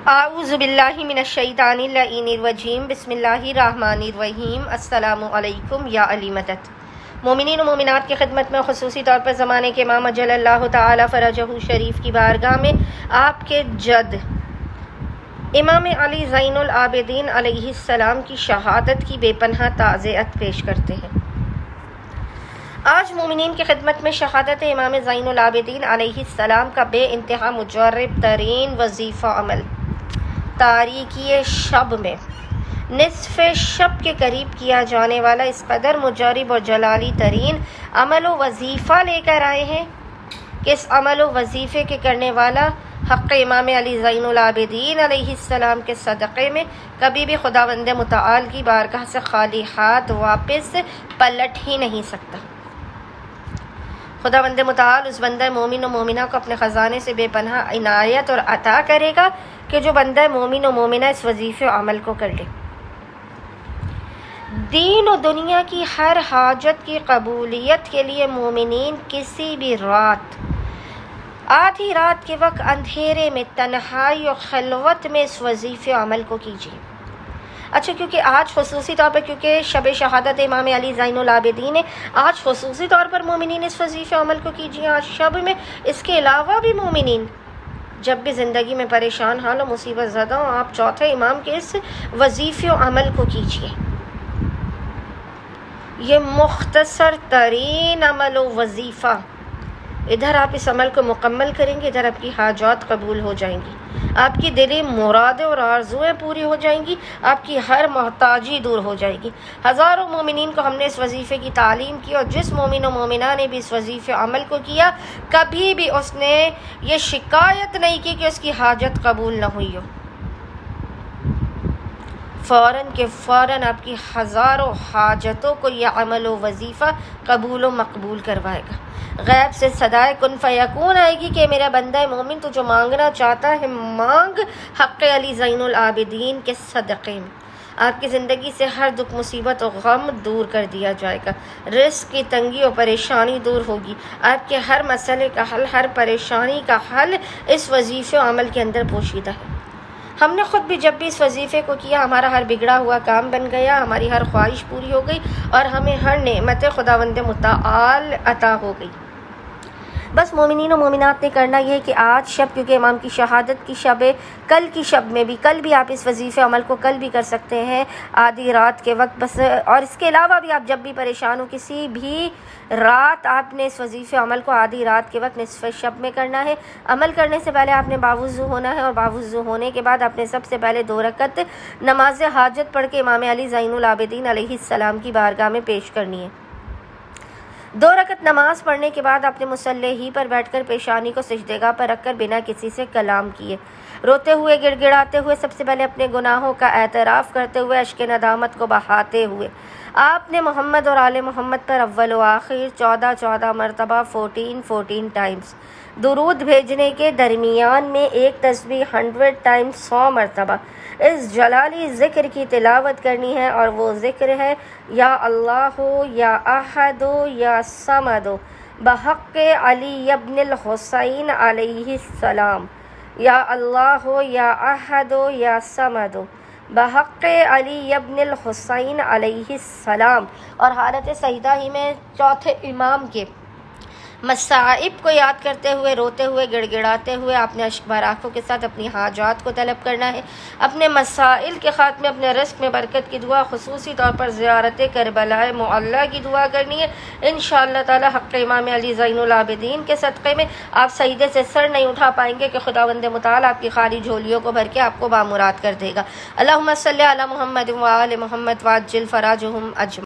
आऊज़ु बिल्लाहि मिनश्शैतानिर्रजीम बिस्मिल्लाहिर्रहमानिर्रहीम अस्सलामु अलैकुम या अली मदद। मोमिनीन व मोमिनात की खिदमत में ख़ुसूसी तौर पर ज़माने के इमाम अजल्लल्लाहु ताला फ़रजहु शरीफ की बारगाह में आपके जद इमाम अली ज़ैनुल आबिदीन अलैहिस्सलाम की शहादत की बेपनाह ताज़ियत पेश करते हैं। आज मोमिनीन की खिदमत में शहादत इमाम ज़ैनुल आबिदीन अलैहिस्सलाम का बे इंतहा मुजर्रब तरीन वजीफ़ा अमल तारीकी शब में निस्फ़ शब के करीब किया जाने वाला इस कदर मुजर्रब और जलाली तरीन अमल व वजीफ़ा लेकर आए हैं कि इस अमल व वजीफ़े के करने वाला हक़ इमाम अली ज़ैनुल आबिदीन अलैहिस्सलाम के सदक़े में कभी भी खुदावंद मुतआल की बारगाह से खाली हाथ वापस पलट ही नहीं सकता। खुदावंद मुतआल उस बंदा मोमिन व मोमिना को अपने ख़जाने से बेपनाह इनायत और अता करेगा कि जो बंदा मोमिन व मोमिना इस वजीफ़े और अमल को कर ले। दीन और दुनिया की हर हाजत की कबूलियत के लिए मोमिनीन किसी भी रात, आधी रात के वक्त अंधेरे में तन्हाई और खलवत में इस वजीफ़े और अमल को कीजिए। अच्छा, क्योंकि आज ख़ुसूसी तौर पर क्योंकि शब शहादत इमाम अली ज़ैनुल आबिदीन है, आज ख़ुसूसी तौर पर मोमिनीन इस वजीफ़े और अमल को कीजिए आज शब में। इसके अलावा भी मोमिनीन जब भी ज़िंदगी में परेशान हाल और मुसीबत ज़दा हो, आप चौथे इमाम के इस वजीफ़े और अमल को कीजिए। ये मुख्तसर तरीन अमल व वजीफ़ा, इधर आप इस अमल को मुकम्मल करेंगे, इधर आपकी हाजात कबूल हो जाएंगी, आपकी दिली मुरादें और आरज़ुएँ पूरी हो जाएंगी, आपकी हर मोहताजी दूर हो जाएगी। हज़ारों मोमिनीन को हमने इस वजीफ़े की तालीम की और जिस मोमिन व मोमिना ने भी इस वजीफ़े अमल को किया, कभी भी उसने ये शिकायत नहीं की कि उसकी हाजत कबूल न हुई हो। फ़ौरन के फ़ौरन आपकी हज़ारों हाजतों को यह अमल व वजीफ़ा कबूल व मकबूल करवाएगा। गैब से सदाए कुन फ़यकून आएगी कि मेरा बंदा मोमिन तो जो मांगना चाहता है मांग, हक़ अली ज़ैनुल आबिदीन के सदक़े में आपकी ज़िंदगी से हर दुख मुसीबत और गम दूर कर दिया जाएगा। रिज़्क़ की तंगी और परेशानी दूर होगी। आपके हर मसले का हल, हर परेशानी का हल इस वजीफ़े और अमल के अंदर पोशीदा है। हमने ख़ुद भी जब भी इस वजीफ़े को किया, हमारा हर बिगड़ा हुआ काम बन गया, हमारी हर ख्वाहिश पूरी हो गई और हमें हर नेमत खुदावंद मुतआल अता हो गई। बस मोमिनीन और मोमिनात ने करना यह है कि आज शब, क्योंकि इमाम की शहादत की शब है, कल की शब में भी, कल भी आप इस वजीफ़े अमल को कल भी कर सकते हैं आधी रात के वक्त बस। और इसके अलावा भी आप जब भी परेशान हो, किसी भी रात आपने इस वजीफ़े अमल को आधी रात के वक्त निस्फ़ शब में करना है। अमल करने से पहले आपने बावुज़ू होना है और बावुज़ू होने के बाद आपने सबसे पहले 2 रकत नमाज हाजत पढ़ के इमाम अली ज़ैनुल आबिदीन अलैहिस्सलाम की बारगाह में पेश करनी है। 2 रकत नमाज पढ़ने के बाद अपने मुसल्ले ही पर बैठकर पेशानी को सिजदेगाह पर रखकर बिना किसी से कलाम किए, रोते हुए गिड़गिड़ाते हुए, सबसे पहले अपने गुनाहों का एतराफ़ करते हुए, अश्क नदामत को बहाते हुए आपने मोहम्मद और आले मोहम्मद पर अव्वल व आखिर 14 मरतबा 14 टाइम्स दुरूद भेजने के दरमियान में एक तस्बीह 100 टाइम्स 100 मरतबा इस जलाली ज़िक्र की तिलावत करनी है। और वो ज़िक्र है या अल्लाह या अहद या समद बहक़ अली इब्नुल हुसैन अलैहिस्सलाम, या अल्लाह या अहद या समद बहक़ अली इब्नुल हुसैन अलैहिस्सलाम। और हालत सजदा ही में चौथे इमाम के मसाइब को याद करते हुए, रोते हुए, गिड़गिड़ाते हुए आपने अश्क भर आँखों के साथ अपनी हाजात को तलब करना है, अपने मसाइल के ख़ात्मे, अपने रिज़्क़ में बरकत की दुआ, ख़ुसूसी तौर पर ज़ियारत करबलाए मुअल्ला की दुआ करनी है। इंशाअल्लाह ताला हक़ इमाम अली ज़ैनुल आबिदीन के सदक़े में आप सजदे से सर नहीं उठा पाएंगे कि खुदावंद मुतआल आपकी खाली झोलियों को भर के आपको बामुराद कर देगा। अल्लाहुम्मा सल्लि अला मुहम्मद व आले मुहम्मद वाज्जिल फ़राजहुम अजमईन।